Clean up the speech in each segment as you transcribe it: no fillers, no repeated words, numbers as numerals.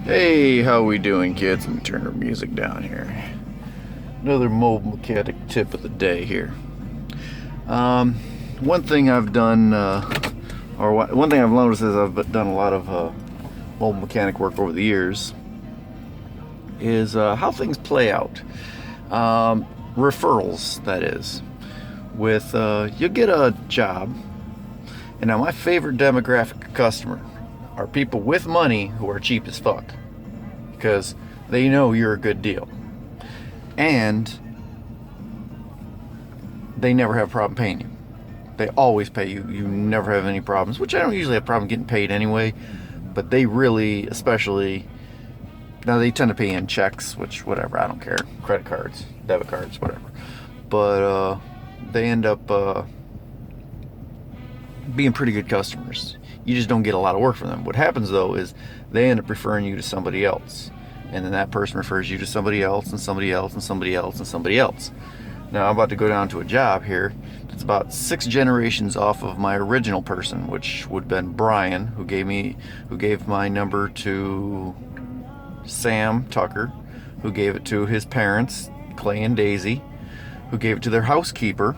Hey, how we doing, kids? Let me turn our music down here. Another mobile mechanic tip of the day here. One thing I've done, one thing I've noticed is I've done a lot of mobile mechanic work over the years, is how things play out. Referrals, that is. With, you get a job, and now my favorite demographic of customer are people with money who are cheap as fuck, because they know you're a good deal, and they never have a problem paying you. They always pay you. You never have any problems, which I don't usually have a problem getting paid anyway, but they really, especially, now they tend to pay in checks, which whatever, I don't care, credit cards, debit cards, whatever, but they end up being pretty good customers. You just don't get a lot of work from them. What happens though is they end up referring you to somebody else, and then that person refers you to somebody else and somebody else and somebody else and somebody else. Now I'm about to go down to a job here that's about 6 generations off of my original person, which would have been Brian, who gave my number to Sam Tucker, who gave it to his parents, Clay and Daisy, who gave it to their housekeeper,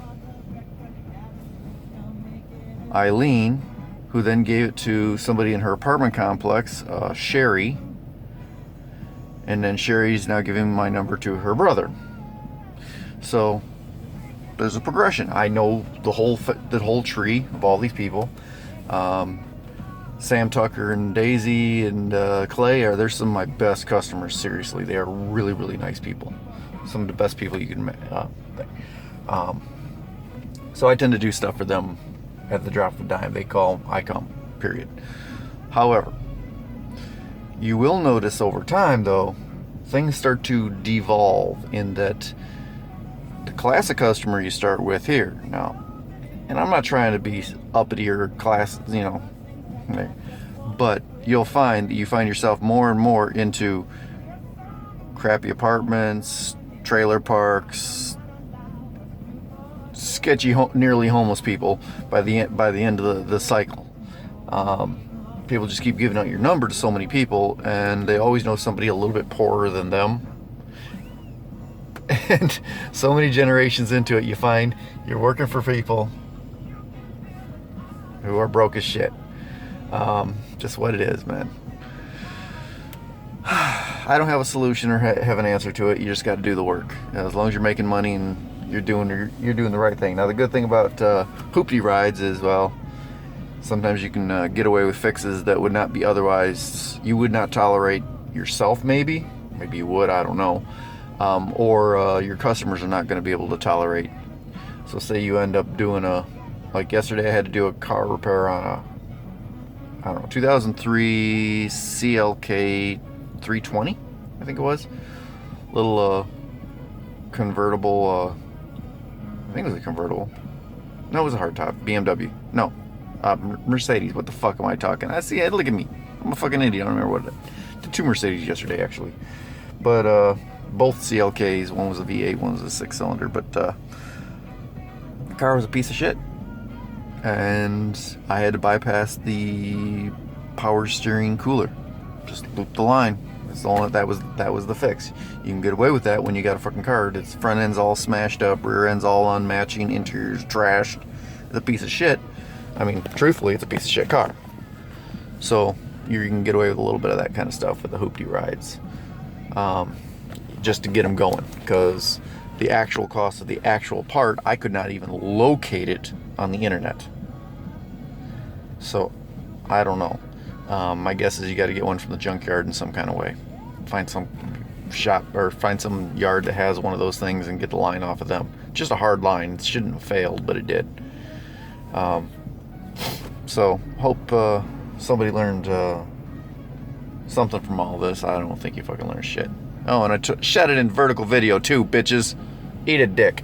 Eileen, who then gave it to somebody in her apartment complex, Sherry, and then Sherry's now giving my number to her brother. So there's a progression. I know the whole tree of all these people. Sam Tucker and Daisy and Clay they're some of my best customers. Seriously, they are really, really nice people. Some of the best people you can. So I tend to do stuff for them at the drop of a dime. They call, I come, period. However, you will notice over time though, things start to devolve in that the classic customer you start with here now, and I'm not trying to be uppity or class, but you find yourself more and more into crappy apartments, trailer parks, sketchy, nearly homeless people by the end of the cycle. People just keep giving out your number to so many people, and they always know somebody a little bit poorer than them. And so many generations into it, you find you're working for people who are broke as shit. Just what it is, man. I don't have a solution or have an answer to it. You just got to do the work. As long as you're making money and you're doing the right thing. Now the good thing about hoopty rides is, well, sometimes you can get away with fixes that would not be otherwise, you would not tolerate yourself. Maybe you would, I don't know, or your customers are not going to be able to tolerate. So say you end up doing like yesterday I had to do a car repair on a 2003 CLK 320, I think it was, little convertible, I think it was a convertible. No, it was a hardtop. BMW. No. Mercedes. What the fuck am I talking? See, look at me. I'm a fucking idiot. I don't remember what I did. 2 Mercedes yesterday, actually. But both CLKs. One was a V8, one was a 6-cylinder. But the car was a piece of shit. And I had to bypass the power steering cooler. Just loop the line. That was the fix. You can get away with that when you got a fucking car. Its front end's all smashed up, rear end's all unmatching, interior's trashed. It's a piece of shit. I mean, truthfully, it's a piece of shit car. So you can get away with a little bit of that kind of stuff with the hoopty rides, just to get them going. Because the actual cost of the actual part, I could not even locate it on the internet. So I don't know. My guess is you got to get one from the junkyard in some kind of way. Find some shop or find some yard that has one of those things and get the line off of them. Just a hard line. It shouldn't have failed, but it did. So hope somebody learned something from all this. I don't think you fucking learned shit. Oh, and I shot it in vertical video too, bitches. Eat a dick.